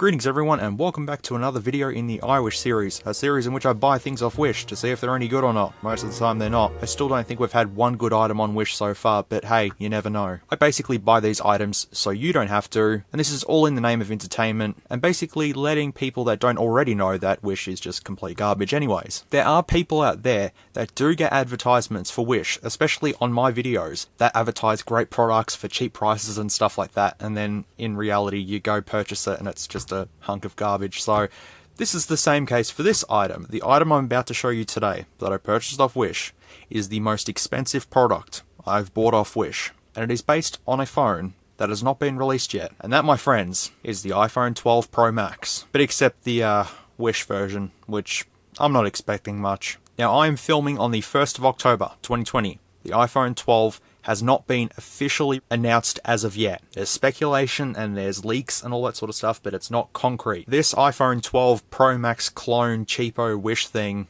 Greetings everyone and welcome back to another video in the iWish series, a series in which I buy things off Wish to see if they're any good or not. Most of the time they're not. I still don't think we've had one good item on Wish so far, but hey, you never know. I basically buy these items so you don't have to, and this is all in the name of entertainment, and basically letting people that don't already know that Wish is just complete garbage anyways. There are people out there that do get advertisements for Wish, especially on my videos, that advertise great products for cheap prices and stuff like that, and then in reality you go purchase it and it's just a hunk of garbage. So this is the same case for this item. The item I'm about to show you today that I purchased off Wish is the most expensive product I've bought off Wish, and it is based on a phone that has not been released yet, and that, my friends, is the iPhone 12 Pro Max, but except the Wish version, which I'm not expecting much. Now, I am filming on the 1st of October 2020. The iPhone 12 has not been officially announced as of yet. There's speculation and there's leaks and all that sort of stuff, but it's not concrete. This iPhone 12 Pro Max clone cheapo Wish thing,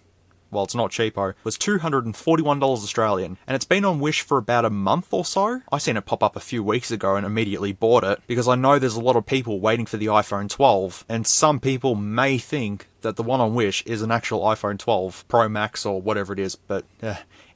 well, it's not cheapo, was $241 Australian, and it's been on Wish for about a month or so. I seen it pop up a few weeks ago and immediately bought it, because I know there's a lot of people waiting for the iPhone 12, and some people may think that the one on Wish is an actual iPhone 12 Pro Max or whatever it is, but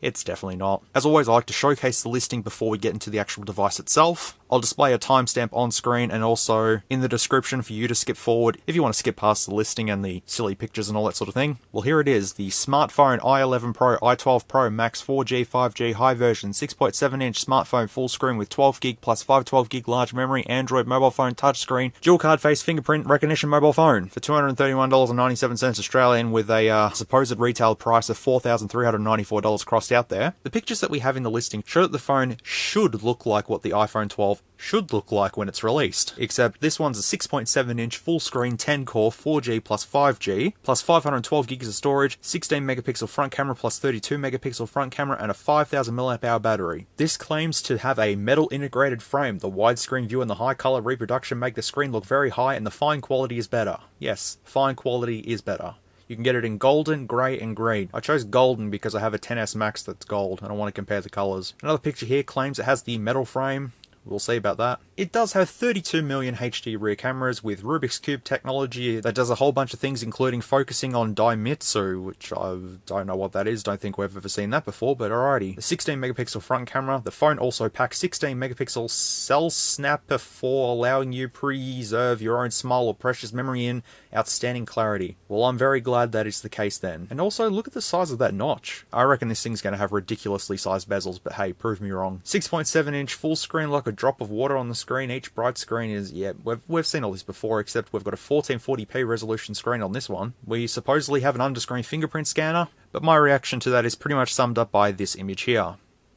it's definitely not. As always, I like to showcase the listing before we get into the actual device itself. I'll display a timestamp on screen and also in the description for you to skip forward if you want to skip past the listing and the silly pictures and all that sort of thing. Well, here it is, the smartphone i11 Pro, i12 Pro Max 4G, 5G high version, 6.7-inch smartphone full screen with 12GB plus 512GB large memory, Android mobile phone touchscreen, dual card face fingerprint recognition mobile phone for $231.97 Australian, with a supposed retail price of $4,394 crossed out there. The pictures that we have in the listing show that the phone should look like what the iPhone 12 should look like when it's released, except this one's a 6.7-inch full-screen 10-core 4G plus 5G plus 512GB of storage, 16-megapixel front camera plus 32-megapixel front camera, and a 5,000 mAh battery. This claims to have a metal integrated frame. The widescreen view and the high-color reproduction make the screen look very high, and the fine quality is better. Yes, fine quality is better. You can get it in golden, grey, and green. I chose golden because I have a XS Max that's gold, and I want to compare the colours. Another picture here claims it has the metal frame. We'll see about that. It does have 32 million HD rear cameras with Rubik's Cube technology that does a whole bunch of things, including focusing on Daimitsu, which I don't know what that is, don't think we've ever seen that before, but alrighty. The 16 megapixel front camera. The phone also packs 16 megapixel cell snapper for allowing you preserve your own smile or precious memory in outstanding clarity. Well, I'm very glad that is the case then. And also, look at the size of that notch. I reckon this thing's going to have ridiculously sized bezels, but hey, prove me wrong. 6.7-inch full screen like a drop of water on the screen. Each bright screen is, yeah, we've seen all this before, except we've got a 1440p resolution screen on this one. We supposedly have an under-screen fingerprint scanner, but my reaction to that is pretty much summed up by this image here.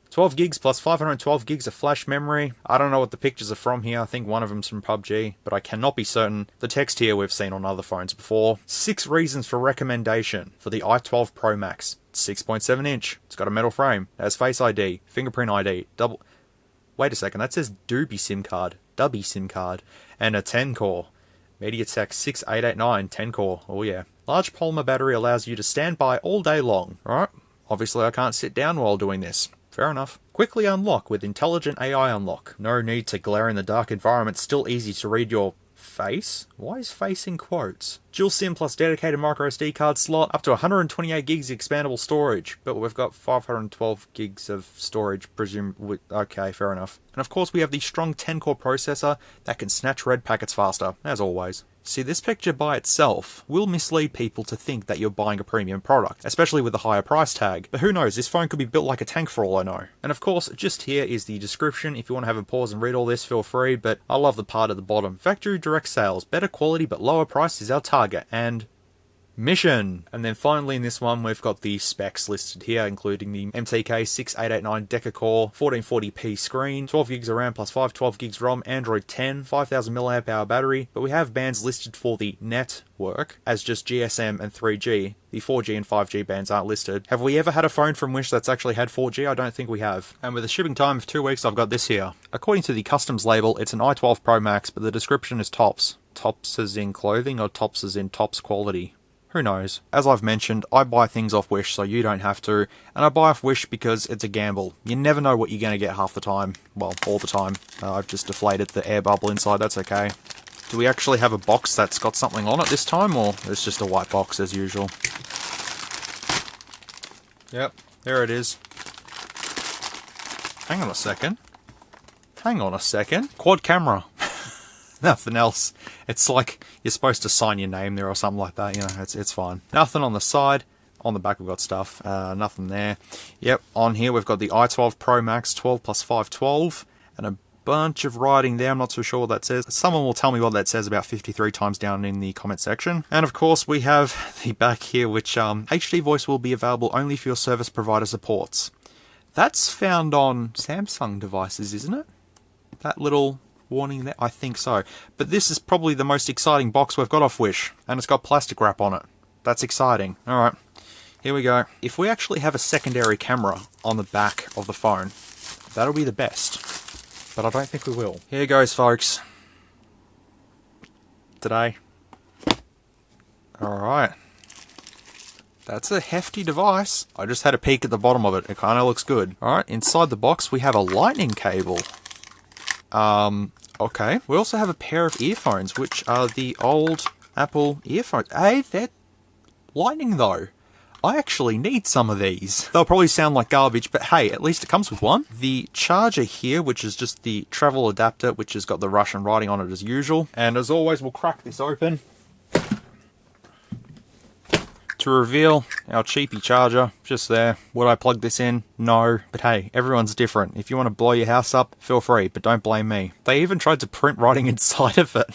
12 gigs plus 512 gigs of flash memory. I don't know what the pictures are from here. I think one of them's from PUBG, but I cannot be certain. The text here we've seen on other phones before. 6 reasons for recommendation for the i12 Pro Max. It's 6.7-inch. It's got a metal frame. It has Face ID, fingerprint ID, double... Wait a second, that says Doobie SIM card, Dubby SIM card, and a 10-core. MediaTek 6889 10-core, oh yeah. Large polymer battery allows you to stand by all day long. Alright, obviously I can't sit down while doing this. Fair enough. Quickly unlock with intelligent AI unlock. No need to glare in the dark environment, still easy to read your face? Why is face in quotes? Dual SIM plus dedicated microSD card slot, up to 128 gigs expandable storage, but we've got 512 gigs of storage, okay, fair enough. And of course we have the strong 10-core processor that can snatch red packets faster, as always. See, this picture by itself will mislead people to think that you're buying a premium product, especially with a higher price tag. But who knows, this phone could be built like a tank for all I know. And of course, just here is the description. If you want to have a pause and read all this, feel free, but I love the part at the bottom. Factory direct sales, better quality but lower price is our target, and mission. And then finally in this one we've got the specs listed here, including the MTK 6889 deca-core 1440p screen, 12 gigs of RAM plus 512 gigs ROM, Android 10, 5000 mAh battery, but we have bands listed for the network as just GSM and 3G. The 4G and 5G bands aren't listed. Have we ever had a phone from Wish that's actually had 4G? I don't think we have. And with a shipping time of 2 weeks, I've got this here. According to the customs label, it's an i12 Pro Max, but the description is tops. Tops as in clothing or tops as in tops quality? Who knows? As I've mentioned, I buy things off Wish so you don't have to, and I buy off Wish because it's a gamble. You never know what you're going to get half the time. Well, all the time. I've just deflated the air bubble inside, that's okay. Do we actually have a box that's got something on it this time, or it's just a white box as usual? Yep, there it is. Hang on a second. Hang on a second. Quad camera. Nothing else. It's like you're supposed to sign your name there or something like that. You know, it's fine. Nothing on the side. On the back we've got stuff. Nothing there. Yep, on here we've got the i12 Pro Max 12 plus 512 and a bunch of writing there. I'm not so sure what that says. Someone will tell me what that says about 53 times down in the comment section. And of course we have the back here, which HD voice will be available only for your service provider supports. That's found on Samsung devices, isn't it? That little warning there? I think so. But this is probably the most exciting box we've got off Wish, and it's got plastic wrap on it. That's exciting. Alright, here we go. If we actually have a secondary camera on the back of the phone, that'll be the best. But I don't think we will. Here goes, folks. Today. Alright. That's a hefty device. I just had a peek at the bottom of it. It kind of looks good. Alright, inside the box we have a lightning cable. Okay. We also have a pair of earphones, which are the old Apple earphones. Hey, they're lightning though. I actually need some of these. They'll probably sound like garbage, but hey, at least it comes with one. The charger here, which is just the travel adapter, which has got the Russian writing on it as usual. And as always, we'll crack this open to reveal our cheapy charger. Just there. Would I plug this in? No. But hey, everyone's different. If you want to blow your house up, feel free, but don't blame me. They even tried to print writing inside of it.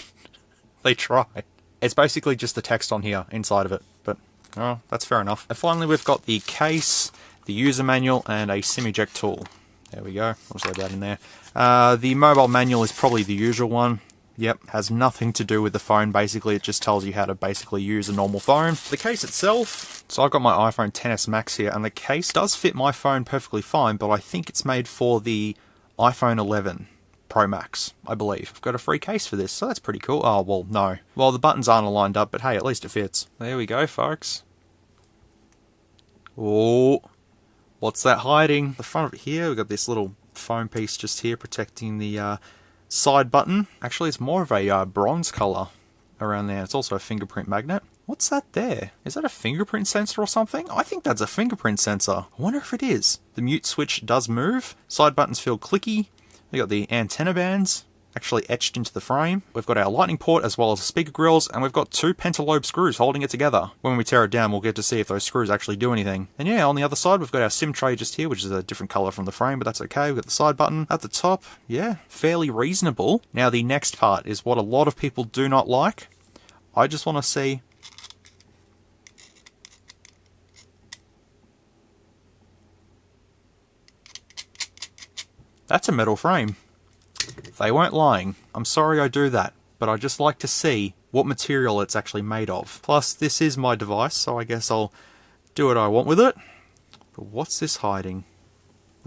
They tried. It's basically just the text on here inside of it, but oh, that's fair enough. And finally, we've got the case, the user manual, and a SIM eject tool. There we go. I'll just load that in there. The mobile manual is probably the usual one. Yep, has nothing to do with the phone, basically. It just tells you how to basically use a normal phone. The case itself, so I've got my iPhone XS Max here, and the case does fit my phone perfectly fine, but I think it's made for the iPhone 11 Pro Max, I believe. I've got a free case for this, so that's pretty cool. Oh, well, no. Well, the buttons aren't aligned up, but hey, at least it fits. There we go, folks. Oh, what's that hiding? The front of it here, we've got this little foam piece just here protecting the side button. Actually, it's more of a bronze colour around there. It's also a fingerprint magnet. What's that there? Is that a fingerprint sensor or something? I think that's a fingerprint sensor. I wonder if it is. The mute switch does move. Side buttons feel clicky. We got the antenna bands actually etched into the frame. We've got our lightning port as well as the speaker grills, and we've got two pentalobe screws holding it together. When we tear it down, we'll get to see if those screws actually do anything. And yeah, on the other side, we've got our SIM tray just here, which is a different color from the frame, but that's okay. We've got the side button at the top. Yeah, fairly reasonable. Now, the next part is what a lot of people do not like. I just want to see... That's a metal frame. They weren't lying. I'm sorry I do that, but I just like to see what material it's actually made of. Plus, this is my device, so I guess I'll do what I want with it. But what's this hiding?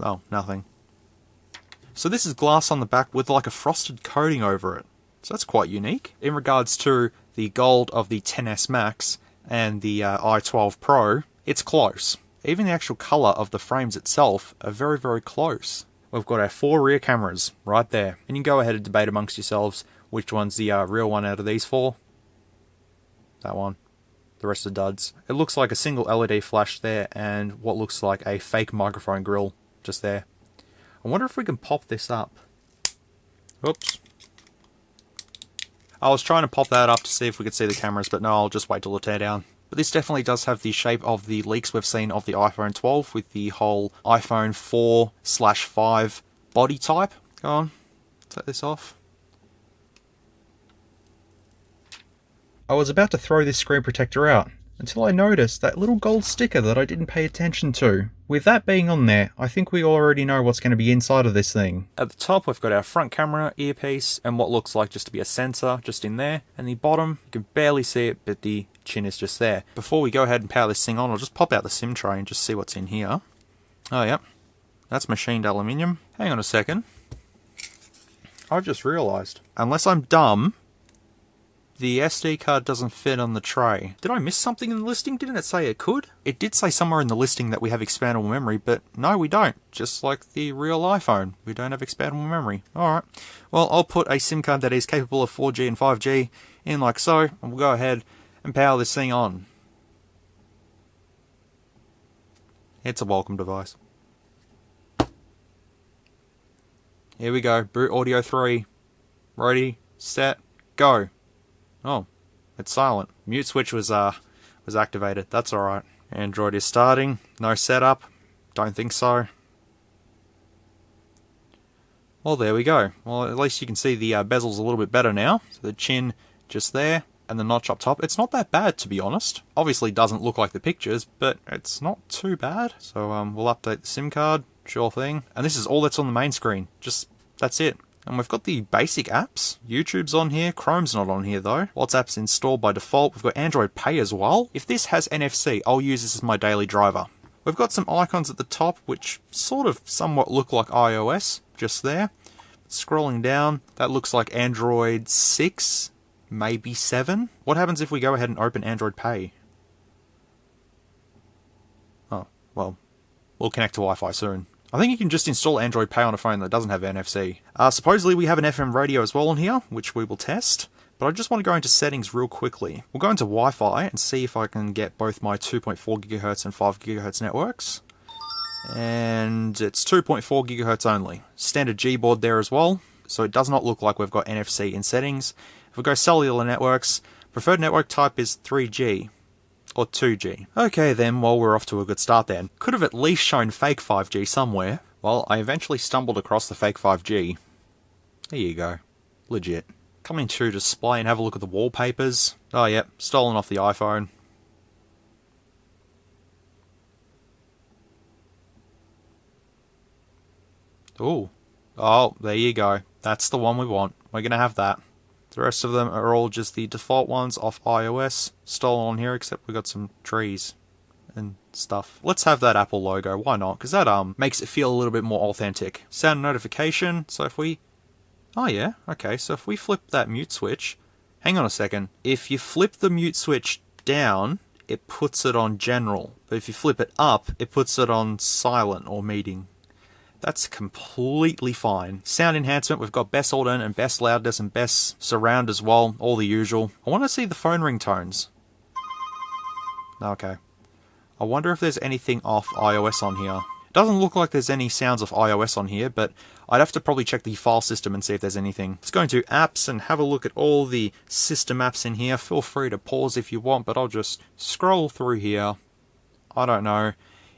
Oh, nothing. So this is glass on the back with like a frosted coating over it. So that's quite unique. In regards to the gold of the XS Max and the i12 Pro, it's close. Even the actual colour of the frames itself are very, very close. We've got our 4 rear cameras right there. And you can go ahead and debate amongst yourselves which one's the real one out of these 4. That one. The rest are duds. It looks like a single LED flash there and what looks like a fake microphone grill just there. I wonder if we can pop this up. Oops. I was trying to pop that up to see if we could see the cameras, but no, I'll just wait till the teardown. But this definitely does have the shape of the leaks we've seen of the iPhone 12 with the whole iPhone 4/5 body type. Go on, take this off. I was about to throw this screen protector out until I noticed that little gold sticker that I didn't pay attention to. With that being on there, I think we already know what's going to be inside of this thing. At the top, we've got our front camera, earpiece, and what looks like just to be a sensor just in there. And the bottom, you can barely see it, but the chin is just there. Before we go ahead and power this thing on, I'll just pop out the SIM tray and just see what's in here. Oh, yep. That's machined aluminium. Hang on a second. I've just realised. Unless I'm dumb, The SD card doesn't fit on the tray. Did I miss something in the listing? Didn't it say it could? It did say somewhere in the listing that we have expandable memory, but no, we don't. Just like the real iPhone, we don't have expandable memory. Alright, well, I'll put a SIM card that is capable of 4G and 5G in like so, and we'll go ahead and power this thing on. It's a welcome device. Here we go, boot audio 3. Ready, set, go. Oh, it's silent. Mute switch was activated. That's alright. Android is starting. No setup. Don't think so. Well, there we go. Well, at least you can see the bezel's a little bit better now. So the chin just there, and the notch up top. It's not that bad, to be honest. Obviously, doesn't look like the pictures, but it's not too bad. So we'll update the SIM card. Sure thing. And this is all that's on the main screen. Just, that's it. And we've got the basic apps. YouTube's on here, Chrome's not on here though. WhatsApp's installed by default. We've got Android Pay as well. If this has NFC, I'll use this as my daily driver. We've got some icons at the top which sort of somewhat look like iOS, just there. Scrolling down, that looks like Android 6, maybe 7. What happens if we go ahead and open Android Pay? Oh, well, we'll connect to Wi-Fi soon. I think you can just install Android Pay on a phone that doesn't have NFC. Supposedly we have an FM radio as well on here, which we will test. But I just want to go into settings real quickly. We'll go into Wi-Fi and see if I can get both my 2.4 GHz and 5 GHz networks. And it's 2.4 GHz only. Standard G-board there as well, so it does not look like we've got NFC in settings. If we go cellular networks, preferred network type is 3G. Or 2G. Okay then, well, we're off to a good start then. Could have at least shown fake 5G somewhere. Well, I eventually stumbled across the fake 5G. There you go. Legit. Come into display and have a look at the wallpapers. Oh yep, stolen off the iPhone. Ooh. Oh, there you go. That's the one we want. We're gonna have that. The rest of them are all just the default ones off iOS. Stolen on here, except we got some trees and stuff. Let's have that Apple logo. Why not? Because that makes it feel a little bit more authentic. Sound notification. So if we... Oh yeah, okay. So if we flip that mute switch... Hang on a second. If you flip the mute switch down, it puts it on general. But if you flip it up, it puts it on silent or meeting. That's completely fine. Sound enhancement, we've got best audio and best loudness and best surround as well. All the usual. I want to see the phone ringtones. Okay. I wonder if there's anything off iOS on here. It doesn't look like there's any sounds off iOS on here, but I'd have to probably check the file system and see if there's anything. Let's go into apps and have a look at all the system apps in here. Feel free to pause if you want, but I'll just scroll through here. I don't know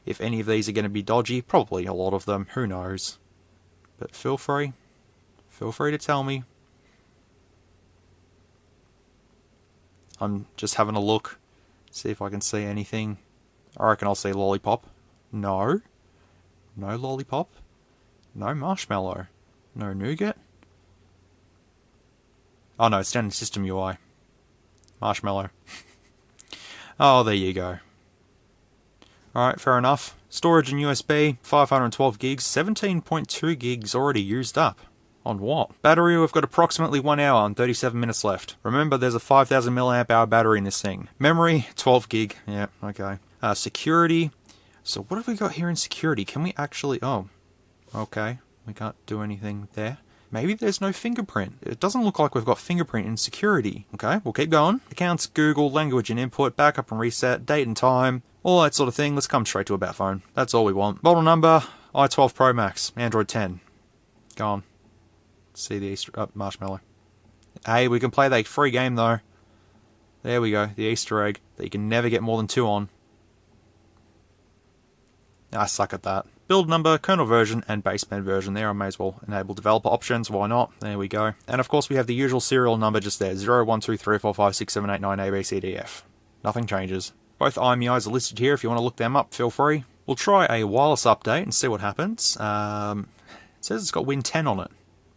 if any of these are going to be dodgy. Probably a lot of them. Who knows? But feel free. Feel free to tell me. I'm just having a look. See if I can see anything. I reckon I'll see lollipop. No. No lollipop. No marshmallow. No nougat. Oh no, it's down in System UI. Marshmallow. Oh, there you go. Alright, fair enough. Storage and USB, 512 gigs, 17.2 gigs already used up. On what? Battery, we've got approximately 1 hour and 37 minutes left. Remember, there's a 5000 mAh battery in this thing. Memory, 12 gig. Yeah, okay. Security. So what have we got here in security? Can we actually... Oh, okay. We can't do anything there. Maybe there's no fingerprint. It doesn't look like we've got fingerprint in security. Okay, we'll keep going. Accounts, Google, language and input, backup and reset, date and time, all that sort of thing. Let's come straight to About Phone. That's all we want. Model number, i12 Pro Max, Android 10. Go on. See the Easter... marshmallow. Hey, we can play that free game though. There we go, the Easter egg that you can never get more than 2 on. I suck at that. Build number, kernel version, and baseband version there. I may as well enable developer options. Why not? There we go. And of course we have the usual serial number just there. 0, 1, 2, 3, 4, 5, 6, 7, 8, 9, A, B, C, D, F. Nothing changes. Both IMEIs are listed here if you want to look them up. Feel free. We'll try a wireless update and see what happens. It says it's got Win 10 on it.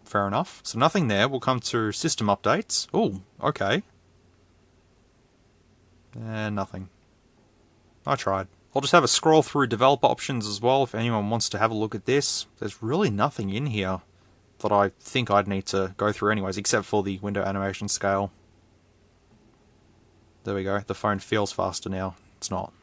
Fair enough. So nothing there. We'll come to system updates. Oh, okay. And nothing. I tried. I'll just have a scroll through developer options as well if anyone wants to have a look at this. There's really nothing in here that I think I'd need to go through anyways, except for the window animation scale. There we go. The phone feels faster now. It's not.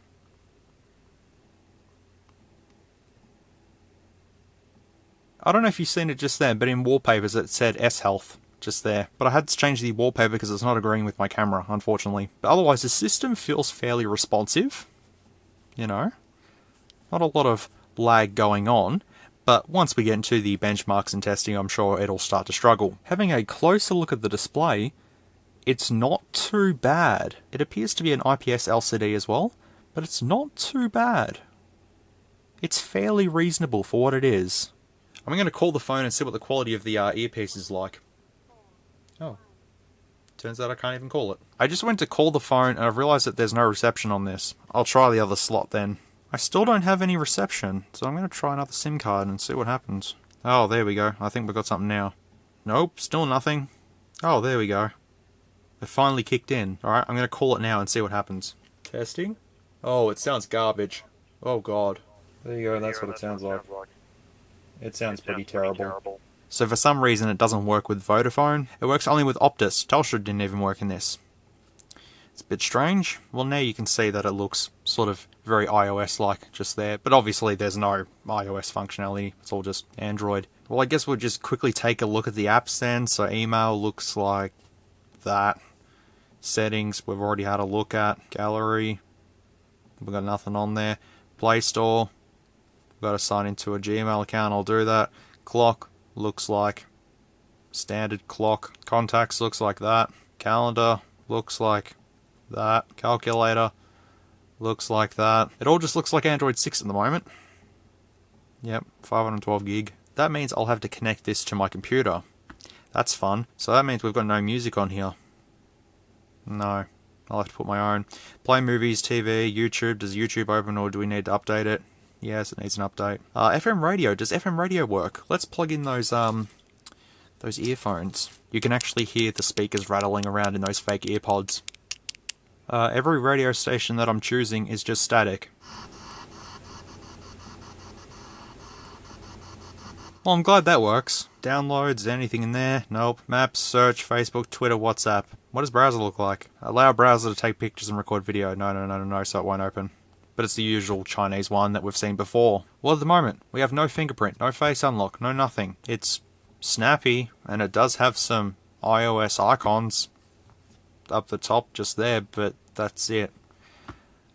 I don't know if you've seen it just then, but in wallpapers it said S-Health just there. But I had to change the wallpaper because it's not agreeing with my camera, unfortunately. But otherwise, the system feels fairly responsive. You know, not a lot of lag going on. But once we get into the benchmarks and testing, I'm sure it'll start to struggle. Having a closer look at the display, it's not too bad. It appears to be an IPS LCD as well, but it's not too bad. It's fairly reasonable for what it is. I'm going to call the phone and see what the quality of the earpiece is like. Oh. Turns out I can't even call it. I just went to call the phone and I've realised that there's no reception on this. I'll try the other slot then. I still don't have any reception, so I'm going to try another SIM card and see what happens. Oh, there we go. I think we've got something now. Nope, still nothing. Oh, there we go. It finally kicked in. Alright, I'm going to call it now and see what happens. Testing? Oh, it sounds garbage. Oh god. There you go, that's what it sounds like. It sounds pretty terrible. So for some reason it doesn't work with Vodafone. It works only with Optus. Telstra didn't even work in this. It's a bit strange. Well, now you can see that it looks sort of very iOS-like just there. But obviously there's no iOS functionality. It's all just Android. Well, I guess we'll just quickly take a look at the apps then. So email looks like that. Settings we've already had a look at. Gallery. We've got nothing on there. Play Store. We've got to sign into a Gmail account. I'll do that. Clock looks like standard clock. Contacts looks like that. Calendar looks like that. Calculator looks like that. It all just looks like Android 6 at the moment. Yep, 512 gig. That means I'll have to connect this to my computer. That's fun. So that means we've got no music on here. No. I'll have to put my own. Play movies, TV, YouTube. Does YouTube open or do we need to update it? Yes, it needs an update. FM radio. Does FM radio work? Let's plug in those earphones. You can actually hear the speakers rattling around in those fake earpods. Every radio station that I'm choosing is just static. Well, I'm glad that works. Downloads, anything in there? Nope. Maps, search, Facebook, Twitter, WhatsApp. What does browser look like? Allow browser to take pictures and record video. No, so it won't open. But it's the usual Chinese one that we've seen before. Well, at the moment, we have no fingerprint, no face unlock, no nothing. It's snappy, and it does have some iOS icons up the top just there, but that's it.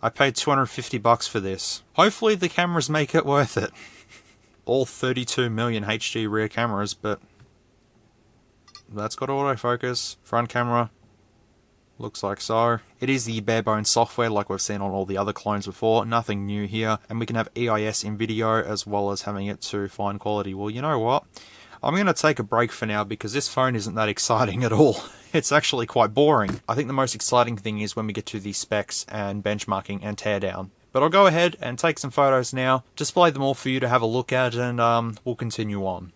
I paid $250 for this. Hopefully the cameras make it worth it. All 32 million HD rear cameras, but that's got autofocus. Front camera looks like so. It is the bare bones software like we've seen on all the other clones before. Nothing new here. And we can have EIS in video as well as having it to fine quality. Well, you know what? I'm going to take a break for now because this phone isn't that exciting at all. It's actually quite boring. I think the most exciting thing is when we get to the specs and benchmarking and teardown. But I'll go ahead and take some photos now, display them all for you to have a look at, and we'll continue on.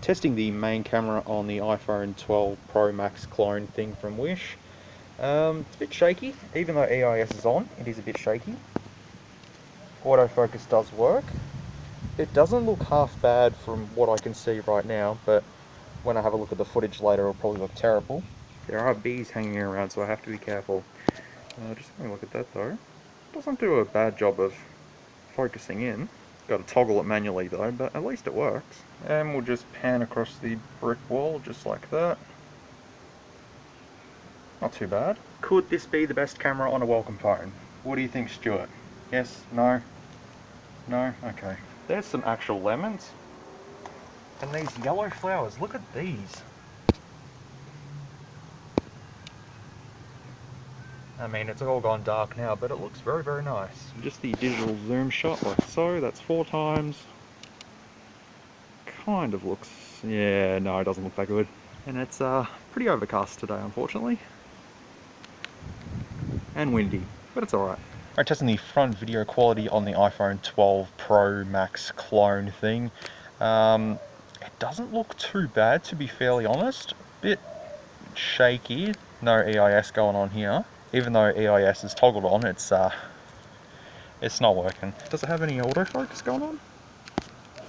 Testing the main camera on the iPhone 12 Pro Max clone thing from Wish. It's a bit shaky, even though EIS is on, it is a bit shaky. Autofocus does work. It doesn't look half bad from what I can see right now, but when I have a look at the footage later it'll probably look terrible. There are bees hanging around, so I have to be careful. Just having a look at that though. Doesn't do a bad job of focusing in. Got to toggle it manually though, but at least it works. And we'll just pan across the brick wall just like that. Not too bad. Could this be the best camera on a welcome phone? What do you think, Stuart? Yes? No? No? Okay. There's some actual lemons. And these yellow flowers, look at these. I mean, it's all gone dark now, but it looks very, very nice. Just the digital zoom shot like so, that's 4 times. Kind of looks, yeah, no, it doesn't look that good. And it's pretty overcast today, unfortunately. And windy, but it's alright. Alright, testing the front video quality on the iPhone 12 Pro Max clone thing. It doesn't look too bad, to be fairly honest. Bit shaky, no EIS going on here. Even though EIS is toggled on, it's not working. Does it have any autofocus going on?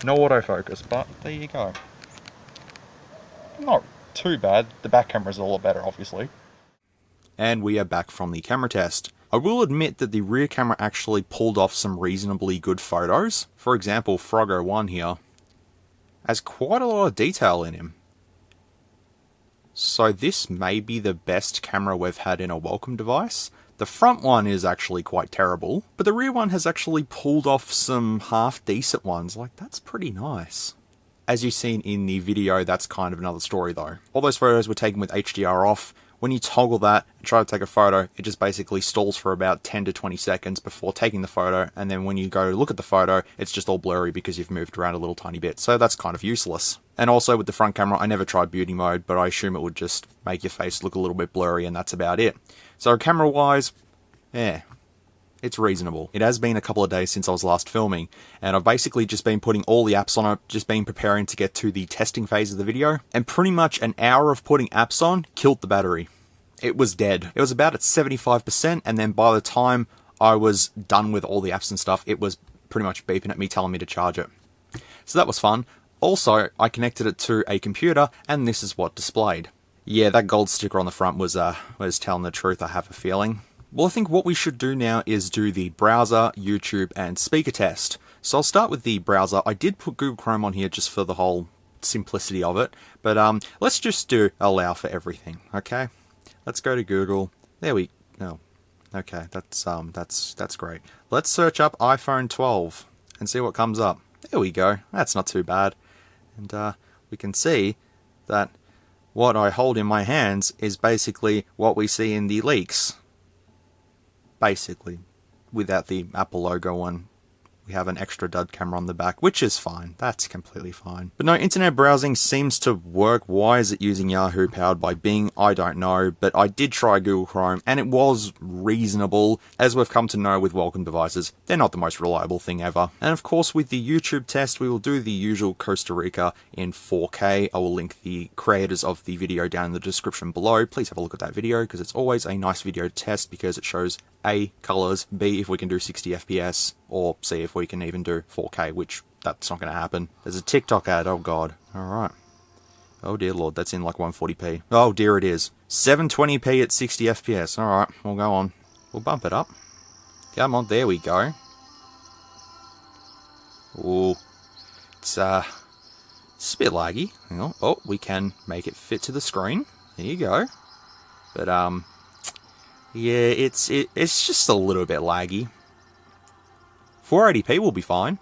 No autofocus, but there you go. Not too bad. The back camera's a lot better, obviously. And we are back from the camera test. I will admit that the rear camera actually pulled off some reasonably good photos. For example, Froggo1 here has quite a lot of detail in him. So this may be the best camera we've had in a welcome device. The front one is actually quite terrible, but the rear one has actually pulled off some half-decent ones. Like, that's pretty nice. As you've seen in the video, that's kind of another story though. All those photos were taken with HDR off. When you toggle that and try to take a photo, it just basically stalls for about 10 to 20 seconds before taking the photo, and then when you go to look at the photo, it's just all blurry because you've moved around a little tiny bit, so that's kind of useless. And also with the front camera, I never tried beauty mode, but I assume it would just make your face look a little bit blurry, and that's about it. So camera-wise, it's reasonable. It has been a couple of days since I was last filming, and I've basically just been putting all the apps on it, just been preparing to get to the testing phase of the video, and pretty much an hour of putting apps on killed the battery. It was dead. It was about at 75%, and then by the time I was done with all the apps and stuff, it was pretty much beeping at me telling me to charge it. So that was fun. Also, I connected it to a computer, and this is what displayed. Yeah, that gold sticker on the front was telling the truth, I have a feeling. Well, I think what we should do now is do the browser, YouTube, and speaker test. So I'll start with the browser. I did put Google Chrome on here just for the whole simplicity of it, but let's just do allow for everything, okay? Let's go to Google. There we go. Oh, okay, that's great. Let's search up iPhone 12 and see what comes up. There we go. That's not too bad. And we can see that what I hold in my hands is basically what we see in the leaks. Basically, without the Apple logo on. We have an extra dud camera on the back, which is fine. That's completely fine. But no, internet browsing seems to work. Why is it using Yahoo powered by Bing? I don't know, but I did try Google Chrome and it was reasonable. As we've come to know with welcome devices, they're not the most reliable thing ever. And of course, with the YouTube test, we will do the usual Costa Rica in 4K. I will link the creators of the video down in the description below. Please have a look at that video because it's always a nice video to test because it shows A, colors, B, if we can do 60 FPS, or C, if we can even do 4K, which that's not going to happen. There's a TikTok ad, oh god. Alright. Oh dear lord, that's in like 140p. Oh dear it is. 720p at 60 FPS. Alright, we'll go on. We'll bump it up. Come on, there we go. Ooh. It's a bit laggy. Hang on. Oh, we can make it fit to the screen. There you go. But, yeah, it's just a little bit laggy. 480p will be fine.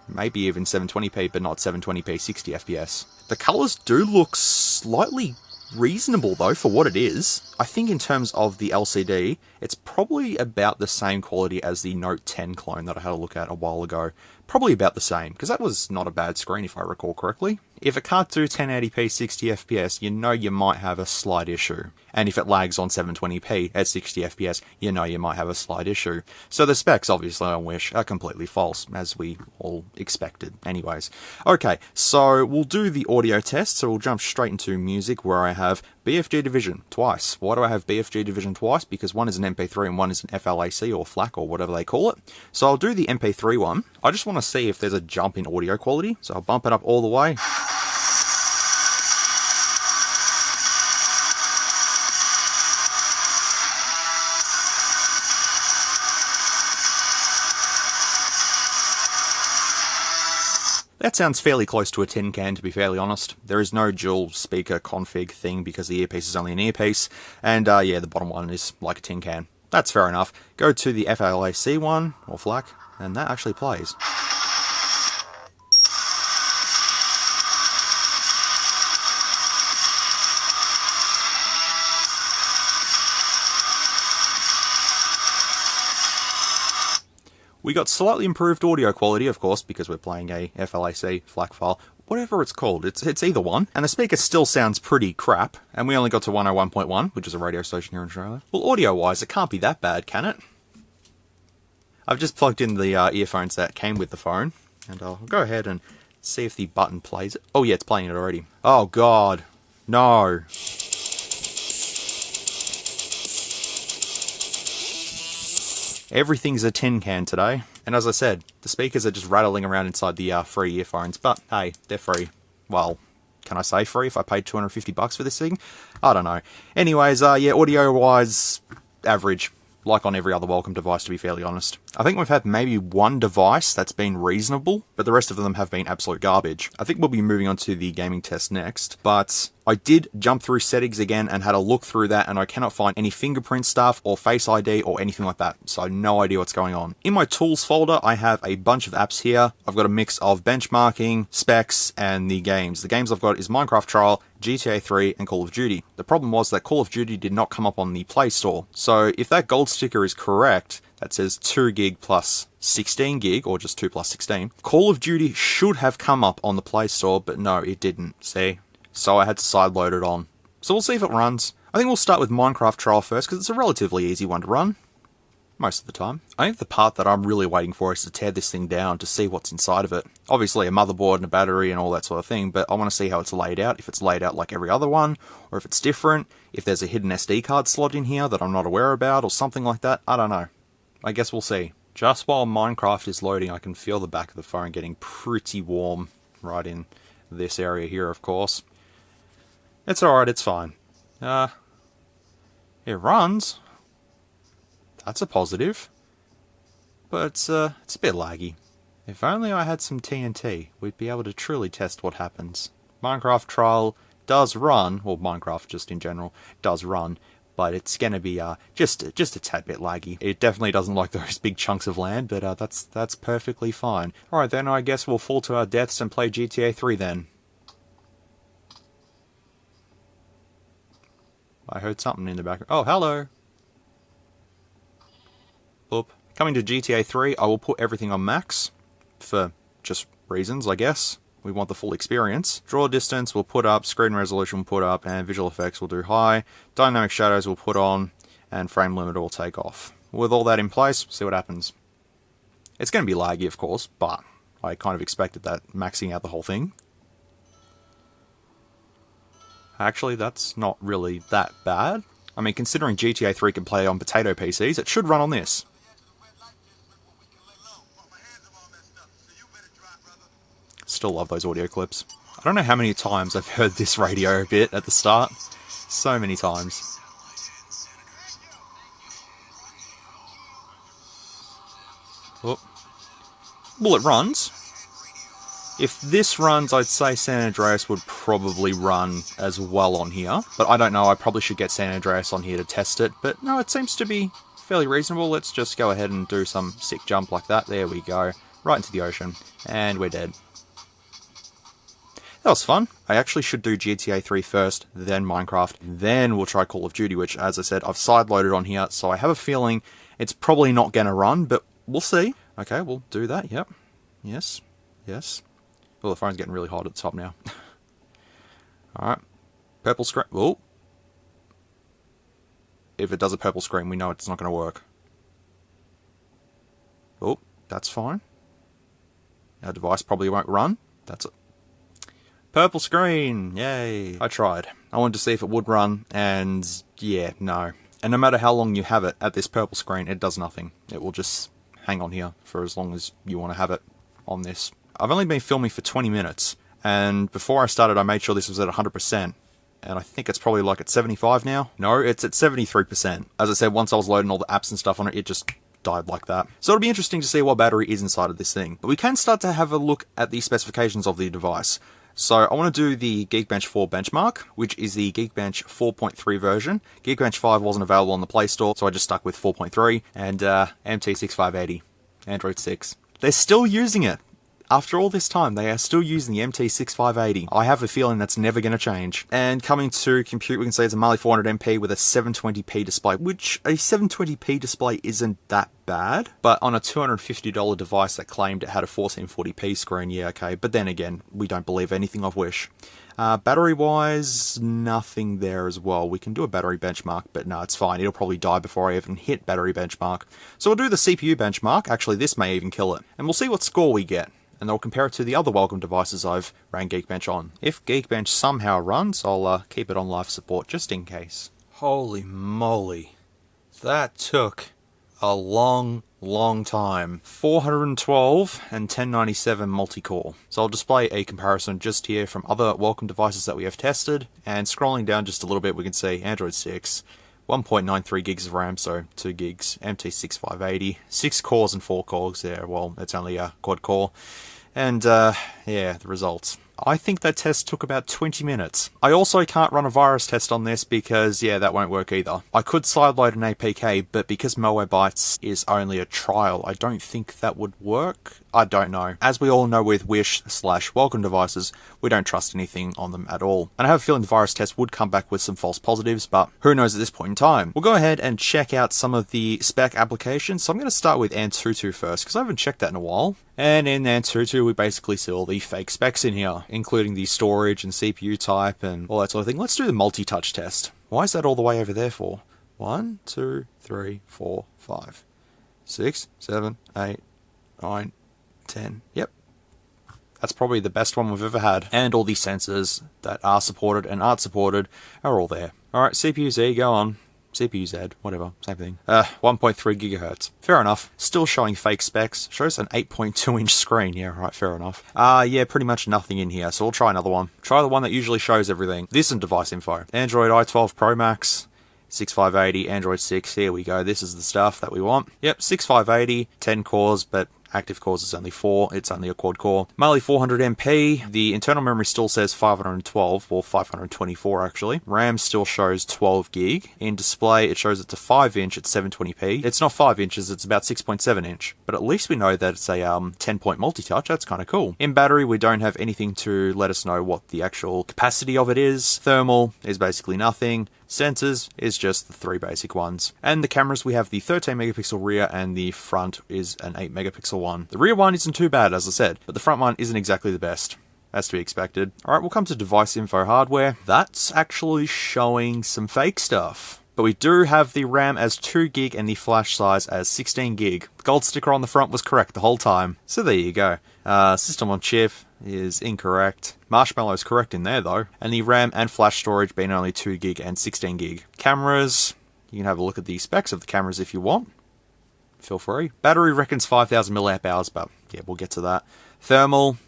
Maybe even 720p, but not 720p 60 FPS. The colours do look slightly reasonable though for what it is. I think in terms of the LCD, it's probably about the same quality as the Note 10 clone that I had a look at a while ago. Probably about the same, because that was not a bad screen if I recall correctly. If it can't do 1080p 60 FPS, you know you might have a slight issue. And if it lags on 720p at 60 FPS, you know you might have a slight issue. So the specs, obviously, on Wish are completely false, as we all expected anyways. Okay, so we'll do the audio test, so we'll jump straight into music, where I have BFG Division twice. Why do I have BFG Division twice? Because one is an MP3 and one is an FLAC or FLAC or whatever they call it. So I'll do the MP3 one. I just want to see if there's a jump in audio quality, so I'll bump it up all the way. That sounds fairly close to a tin can, to be fairly honest. There is no dual speaker config thing because the earpiece is only an earpiece. And yeah, the bottom one is like a tin can. That's fair enough. Go to the FLAC one, or FLAC, and that actually plays. We got slightly improved audio quality, of course, because we're playing a FLAC FLAC file. Whatever it's called, it's either one. And the speaker still sounds pretty crap, and we only got to 101.1, which is a radio station here in Australia. Well, audio-wise, it can't be that bad, can it? I've just plugged in the earphones that came with the phone, and I'll go ahead and see if the button plays it. Oh yeah, it's playing it already. Oh god. No. Everything's a tin can today. And as I said, the speakers are just rattling around inside the free earphones. But hey, they're free. Well, can I say free if I paid $250 for this thing? I don't know. Anyways, yeah, audio-wise, average. Like on every other Welcome device, to be fairly honest. I think we've had maybe one device that's been reasonable, but the rest of them have been absolute garbage. I think we'll be moving on to the gaming test next, but I did jump through settings again and had a look through that, and I cannot find any fingerprint stuff or Face ID or anything like that, so no idea what's going on. In my tools folder, I have a bunch of apps here. I've got a mix of benchmarking, specs, and the games. The games I've got is Minecraft Trial, GTA 3, and Call of Duty. The problem was that Call of Duty did not come up on the Play Store, so if that gold sticker is correct, that says 2 gig plus 16 gig, or just 2 plus 16, Call of Duty should have come up on the Play Store, but no, it didn't, see? So I had to sideload it on. So we'll see if it runs. I think we'll start with Minecraft Trial first, because it's a relatively easy one to run. Most of the time. I think the part that I'm really waiting for is to tear this thing down to see what's inside of it. Obviously a motherboard and a battery and all that sort of thing, but I want to see how it's laid out. If it's laid out like every other one, or if it's different, if there's a hidden SD card slot in here that I'm not aware about, or something like that. I don't know. I guess we'll see. Just while Minecraft is loading, I can feel the back of the phone getting pretty warm right in this area here, of course. It's alright, it's fine. It runs. That's a positive. But it's a bit laggy. If only I had some TNT, we'd be able to truly test what happens. Minecraft Trial does run, well, Minecraft just in general does run, but it's going to be just a tad bit laggy. It definitely doesn't like those big chunks of land, but that's perfectly fine. Alright, then I guess we'll fall to our deaths and play GTA 3 then. I heard something in the background. Oh, hello! Boop. Coming to GTA 3, I will put everything on max, for just reasons, I guess. We want the full experience. Draw distance we'll put up, screen resolution we'll put up, and visual effects we'll do high. Dynamic shadows we'll put on, and frame limiter will take off. With all that in place, see what happens. It's going to be laggy, of course, but I kind of expected that, maxing out the whole thing. Actually, that's not really that bad. I mean, considering GTA 3 can play on potato PCs, it should run on this. Still love those audio clips. I don't know how many times I've heard this radio bit at the start. So many times. Oh. Well, it runs. If this runs, I'd say San Andreas would probably run as well on here. But I don't know, I probably should get San Andreas on here to test it. But no, it seems to be fairly reasonable. Let's just go ahead and do some sick jump like that. There we go. Right into the ocean. And we're dead. That was fun. I actually should do GTA 3 first, then Minecraft, then we'll try Call of Duty, which, as I said, I've sideloaded on here, so I have a feeling it's probably not going to run, but we'll see. Okay, we'll do that, yep. Yes, yes. Well, the phone's getting really hot at the top now. Alright. Purple screen. Oh. If it does a purple screen, we know it's not going to work. Oh, that's fine. Our device probably won't run. That's it. Purple screen! Yay! I tried. I wanted to see if it would run, and yeah, no. And no matter how long you have it at this purple screen, it does nothing. It will just hang on here for as long as you want to have it on this. I've only been filming for 20 minutes, and before I started I made sure this was at 100%, and I think it's probably like at 75 now. No, it's at 73%. As I said, once I was loading all the apps and stuff on it, it just died like that. So it'll be interesting to see what battery is inside of this thing. But we can start to have a look at the specifications of the device. So I want to do the Geekbench 4 benchmark, which is the Geekbench 4.3 version. Geekbench 5 wasn't available on the Play Store, so I just stuck with 4.3, and MT6580, Android 6. They're still using it. After all this time, they are still using the MT6580. I have a feeling that's never going to change. And coming to compute, we can say it's a Mali 400MP with a 720p display, which a 720p display isn't that bad, but on a $250 device that claimed it had a 1440p screen, yeah, okay, but then again, we don't believe anything of Wish. Battery-wise, nothing there as well. We can do a battery benchmark, but no, it's fine. It'll probably die before I even hit battery benchmark. So we'll do the CPU benchmark. Actually, this may even kill it. And we'll see what score we get. And I'll compare it to the other welcome devices I've ran Geekbench on. If Geekbench somehow runs, I'll keep it on live support just in case. Holy moly. That took a long time. 412 and 1097 multi-core. So I'll display a comparison just here from other welcome devices that we have tested, and scrolling down just a little bit we can see Android 6, 1.93 gigs of RAM, so 2 gigs, MT6580, 6 cores and 4 cores, yeah, well, it's only a quad core, and yeah, the results. I think that test took about 20 minutes. I also can't run a virus test on this because, yeah, that won't work either. I could sideload an APK, but because Malwarebytes is only a trial, I don't think that would work. I don't know. As we all know with Wish/welcome devices, we don't trust anything on them at all. And I have a feeling the virus test would come back with some false positives, but who knows at this point in time. We'll go ahead and check out some of the spec applications. So I'm going to start with Antutu first, because I haven't checked that in a while. And in Antutu, we basically see all the fake specs in here, including the storage and CPU type and all that sort of thing. Let's do the multi-touch test. Why is that all the way over there for? 1, 2, 3, 4, 5, 6, 7, 8, 9, 10. Yep. That's probably the best one we've ever had. And all the sensors that are supported and aren't supported are all there. Alright, CPU-Z, go on. CPU-Z, whatever, same thing. 1.3 gigahertz. Fair enough. Still showing fake specs. Shows an 8.2 inch screen. Yeah, right, fair enough. Yeah, pretty much nothing in here, so we'll try another one. Try the one that usually shows everything. This and device info. Android i12 Pro Max, 6580, Android 6. Here we go. This is the stuff that we want. Yep, 6580, 10 cores, but active cores is only 4, it's only a quad core. Mali 400MP, the internal memory still says 512, or 524 actually. RAM still shows 12 gig. In display, it shows it's a 5-inch at 720p. It's not 5 inches, it's about 6.7 inch. But at least we know that it's a 10-point multi-touch, that's kind of cool. In battery, we don't have anything to let us know what the actual capacity of it is. Thermal is basically nothing. Sensors is just the 3 basic ones. And the cameras, we have the 13 megapixel rear and the front is an 8 megapixel one. The rear one isn't too bad, as I said, but the front one isn't exactly the best. As to be expected. Alright, we'll come to device info hardware. That's actually showing some fake stuff. But we do have the RAM as 2 gig and the flash size as 16 gig. The gold sticker on the front was correct the whole time. So there you go. System on chip is incorrect. Marshmallow's correct in there though. And the RAM and flash storage being only 2 gig and 16 gig. Cameras, you can have a look at the specs of the cameras if you want. Feel free. Battery reckons 5,000 milliamp hours, but yeah, we'll get to that. Thermal,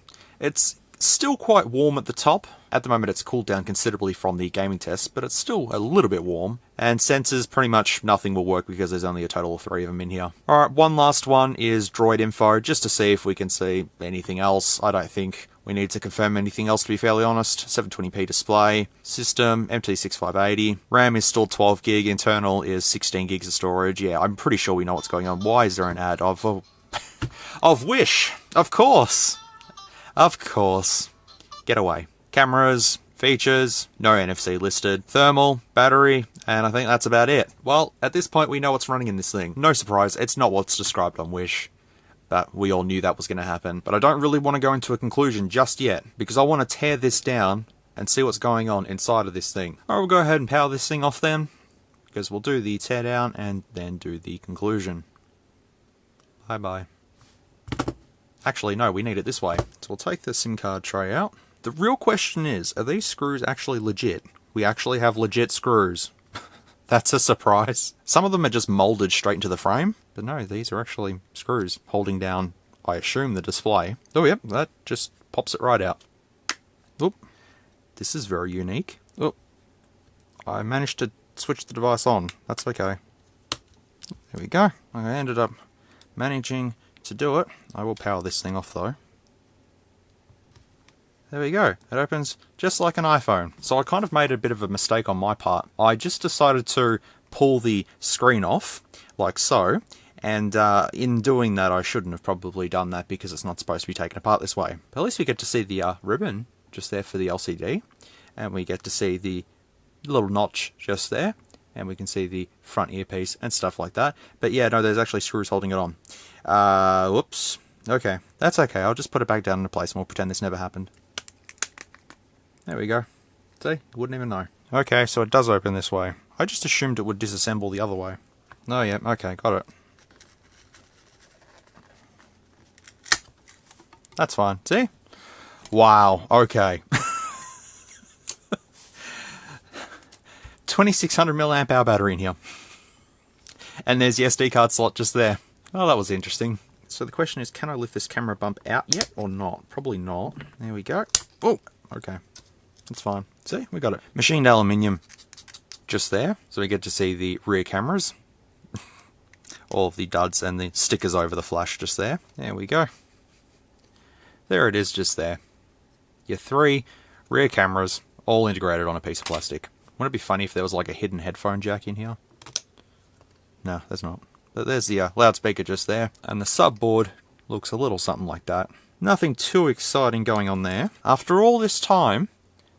it's still quite warm at the top. At the moment it's cooled down considerably from the gaming test, but it's still a little bit warm. And sensors, pretty much nothing will work because there's only a total of 3 of them in here. Alright, one last one is droid info, just to see if we can see anything else. I don't think we need to confirm anything else, to be fairly honest. 720p display. System, MT6580. RAM is still 12 gig, internal is 16 gigs of storage. Yeah, I'm pretty sure we know what's going on. Why is there an ad of Wish? Of course! Of course. Get away. Cameras, features, no NFC listed, thermal, battery, and I think that's about it. Well, at this point we know what's running in this thing. No surprise, it's not what's described on Wish. But we all knew that was going to happen. But I don't really want to go into a conclusion just yet, because I want to tear this down and see what's going on inside of this thing. Alright, we'll go ahead and power this thing off then, because we'll do the teardown and then do the conclusion. Bye bye. Actually, no, we need it this way. So we'll take the SIM card tray out. The real question is, are these screws actually legit? We actually have legit screws. That's a surprise. Some of them are just molded straight into the frame, but no, these are actually screws holding down, I assume, the display. Oh yep, that just pops it right out. Oop. This is very unique. Oh, I managed to switch the device on. That's okay. There we go. I ended up managing to do it. I will power this thing off though. There we go. It opens just like an iPhone. So I kind of made a bit of a mistake on my part. I just decided to pull the screen off, like so, And in doing that, I shouldn't have probably done that because it's not supposed to be taken apart this way. But at least we get to see the ribbon just there for the LCD. And we get to see the little notch just there. And we can see the front earpiece and stuff like that. But yeah, no, there's actually screws holding it on. Whoops. Okay, that's okay. I'll just put it back down into place and we'll pretend this never happened. There we go. See? You wouldn't even know. Okay, so it does open this way. I just assumed it would disassemble the other way. Oh yeah, okay, got it. That's fine. See? Wow, okay. 2600 milliamp hour battery in here. And there's the SD card slot just there. Oh, that was interesting. So the question is, can I lift this camera bump out yet or not? Probably not. There we go. Oh, okay. That's fine. See, we got it. Machined aluminium just there. So we get to see the rear cameras. All of the duds and the stickers over the flash just there. There we go. There it is just there. Your 3 rear cameras all integrated on a piece of plastic. Wouldn't it be funny if there was like a hidden headphone jack in here? No, there's not. But there's the loudspeaker just there. And the subboard looks a little something like that. Nothing too exciting going on there. After all this time,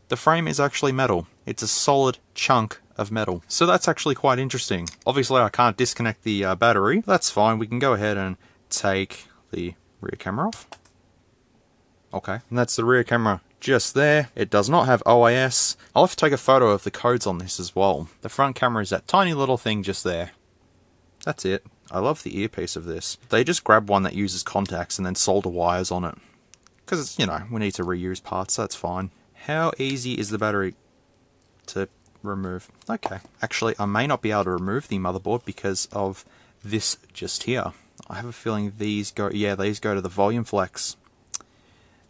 the frame is actually metal. It's a solid chunk of metal. So that's actually quite interesting. Obviously I can't disconnect the battery. That's fine. We can go ahead and take the rear camera off. Okay. And that's the rear camera just there. It does not have OIS. I'll have to take a photo of the codes on this as well. The front camera is that tiny little thing just there. That's it. I love the earpiece of this. They just grab one that uses contacts and then solder wires on it. Because, you know, we need to reuse parts, so that's fine. How easy is the battery to remove? Okay. Actually, I may not be able to remove the motherboard because of this just here. I have a feeling these go... Yeah, these go to the volume flex.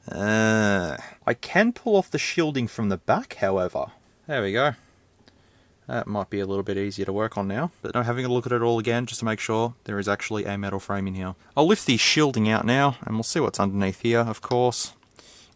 I can pull off the shielding from the back, however. There we go. That might be a little bit easier to work on now. But no, having a look at it all again, just to make sure there is actually a metal frame in here. I'll lift the shielding out now, and we'll see what's underneath here, of course,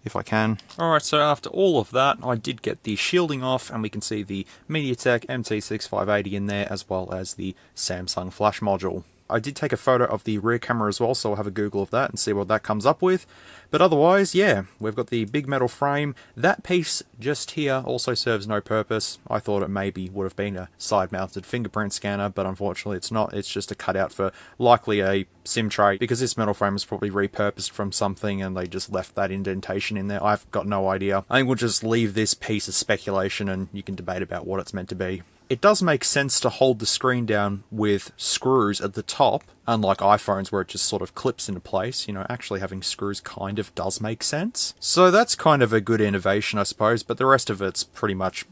if I can. Alright, so after all of that, I did get the shielding off, and we can see the MediaTek MT6580 in there, as well as the Samsung flash module. I did take a photo of the rear camera as well, so I'll have a Google of that and see what that comes up with. But otherwise, yeah, we've got the big metal frame. That piece just here also serves no purpose. I thought it maybe would have been a side-mounted fingerprint scanner, but unfortunately it's not. It's just a cutout for likely a SIM tray, because this metal frame is probably repurposed from something and they just left that indentation in there. I've got no idea. I think we'll just leave this piece as speculation and you can debate about what it's meant to be. It does make sense to hold the screen down with screws at the top, unlike iPhones where it just sort of clips into place. You know, actually having screws kind of does make sense. So that's kind of a good innovation, I suppose, but the rest of it's pretty much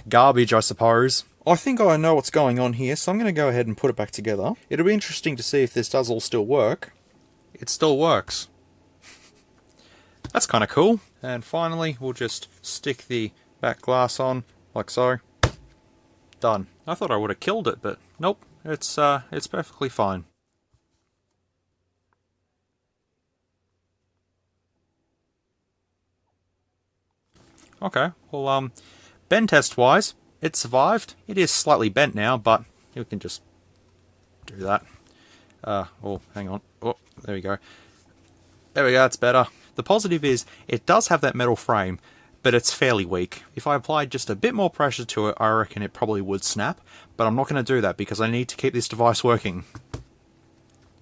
garbage, I suppose. I think I know what's going on here, so I'm going to go ahead and put it back together. It'll be interesting to see if this does all still work. It still works. That's kind of cool. And finally, we'll just stick the back glass on, like so. Done. I thought I would have killed it, but nope. It's perfectly fine. Okay, well, bend test wise, it survived. It is slightly bent now, but you can just do that. Oh, hang on. Oh, there we go. There we go, that's better. The positive is, it does have that metal frame, but it's fairly weak. If I applied just a bit more pressure to it, I reckon it probably would snap, but I'm not going to do that because I need to keep this device working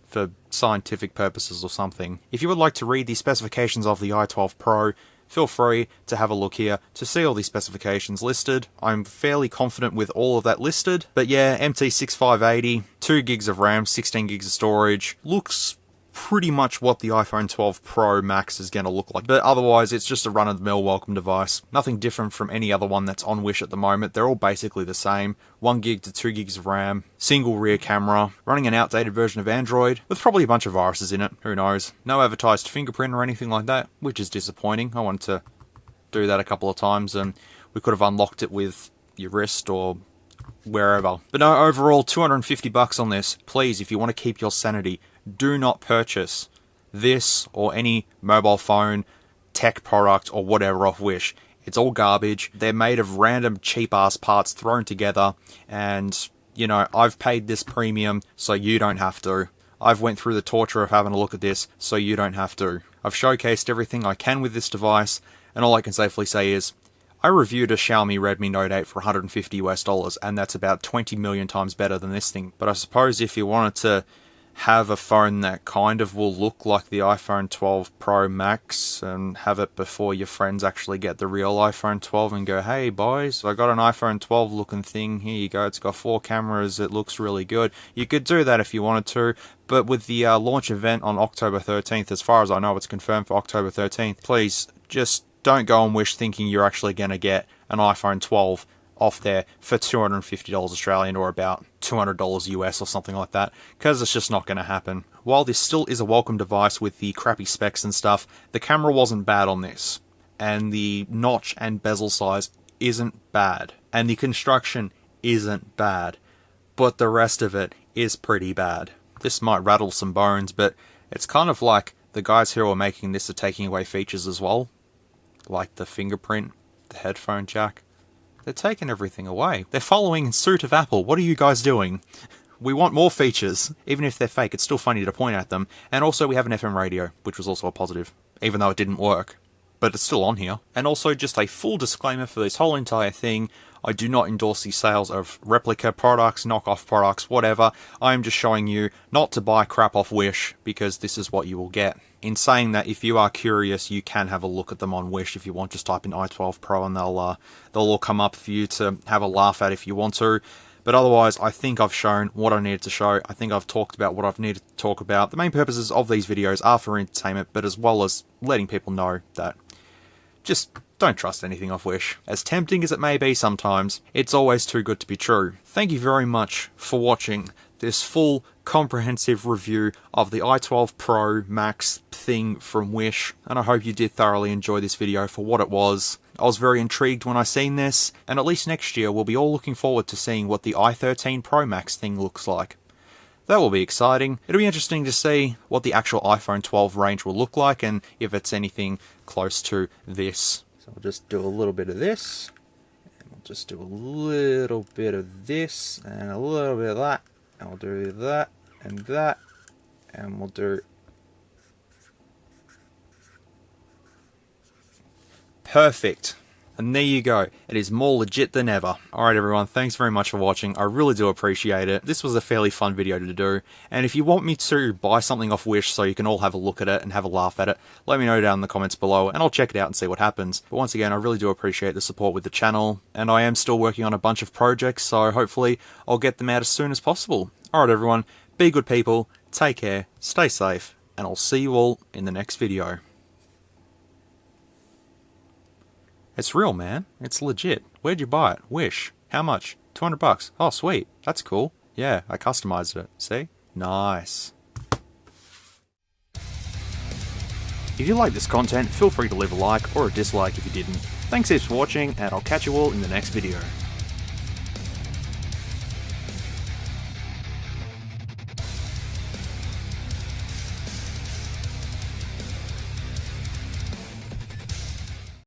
for scientific purposes or something. If you would like to read the specifications of the i12 Pro, feel free to have a look here to see all the specifications listed. I'm fairly confident with all of that listed, but yeah, MT6580, 2 gigs of RAM, 16 gigs of storage, looks pretty much what the iPhone 12 Pro Max is going to look like. But otherwise, it's just a run-of-the-mill welcome device. Nothing different from any other one that's on Wish at the moment. They're all basically the same. 1 gig to 2 gigs of RAM, single rear camera, running an outdated version of Android, with probably a bunch of viruses in it. Who knows? No advertised fingerprint or anything like that, which is disappointing. I wanted to do that a couple of times, and we could have unlocked it with your wrist or wherever. But no, overall, $250 on this. Please, if you want to keep your sanity, do not purchase this or any mobile phone, tech product, or whatever off Wish. It's all garbage. They're made of random cheap-ass parts thrown together, and you know, I've paid this premium, so you don't have to. I've went through the torture of having a look at this, so you don't have to. I've showcased everything I can with this device, and all I can safely say is, I reviewed a Xiaomi Redmi Note 8 for $150 US, and that's about 20 million times better than this thing. But I suppose if you wanted to have a phone that kind of will look like the iPhone 12 Pro Max and have it before your friends actually get the real iPhone 12 and go, hey boys, I got an iPhone 12 looking thing, here you go, it's got 4 cameras, it looks really good. You could do that if you wanted to, but with the launch event on October 13th, as far as I know it's confirmed for October 13th, please just don't go on Wish thinking you're actually going to get an iPhone 12 off there for $250 Australian or about $200 US or something like that, because it's just not going to happen. While this still is a welcome device with the crappy specs and stuff, the camera wasn't bad on this, and the notch and bezel size isn't bad, and the construction isn't bad, but the rest of it is pretty bad. This might rattle some bones, but it's kind of like the guys who are making this are taking away features as well, like the fingerprint, the headphone jack. They're taking everything away. They're following in suit of Apple. What are you guys doing? We want more features. Even if they're fake, it's still funny to point at them. And also we have an FM radio, which was also a positive, even though it didn't work. But it's still on here. And also just a full disclaimer for this whole entire thing. I do not endorse the sales of replica products, knockoff products, whatever. I am just showing you not to buy crap off Wish, because this is what you will get. In saying that, if you are curious, you can have a look at them on Wish if you want. Just type in i12 Pro and they'll all come up for you to have a laugh at if you want to. But otherwise, I think I've shown what I needed to show. I think I've talked about what I've needed to talk about. The main purposes of these videos are for entertainment, but as well as letting people know that just don't trust anything off Wish. As tempting as it may be sometimes, it's always too good to be true. Thank you very much for watching this full, comprehensive review of the i12 Pro Max thing from Wish, and I hope you did thoroughly enjoy this video for what it was. I was very intrigued when I seen this, and at least next year we'll be all looking forward to seeing what the i13 Pro Max thing looks like. That will be exciting. It'll be interesting to see what the actual iPhone 12 range will look like, and if it's anything close to this. So I'll just do a little bit of this, and we'll just do a little bit of this, and a little bit of that. And we'll do that, and we'll do... Perfect. And there you go. It is more legit than ever. Alright everyone, thanks very much for watching. I really do appreciate it. This was a fairly fun video to do. And if you want me to buy something off Wish so you can all have a look at it and have a laugh at it, let me know down in the comments below and I'll check it out and see what happens. But once again, I really do appreciate the support with the channel. And I am still working on a bunch of projects, so hopefully I'll get them out as soon as possible. Alright everyone, be good people, take care, stay safe, and I'll see you all in the next video. It's real, man. It's legit. Where'd you buy it? Wish. How much? $200. Oh, sweet. That's cool. Yeah, I customized it. See? Nice. If you like this content, feel free to leave a like or a dislike if you didn't. Thanks heaps for watching, and I'll catch you all in the next video.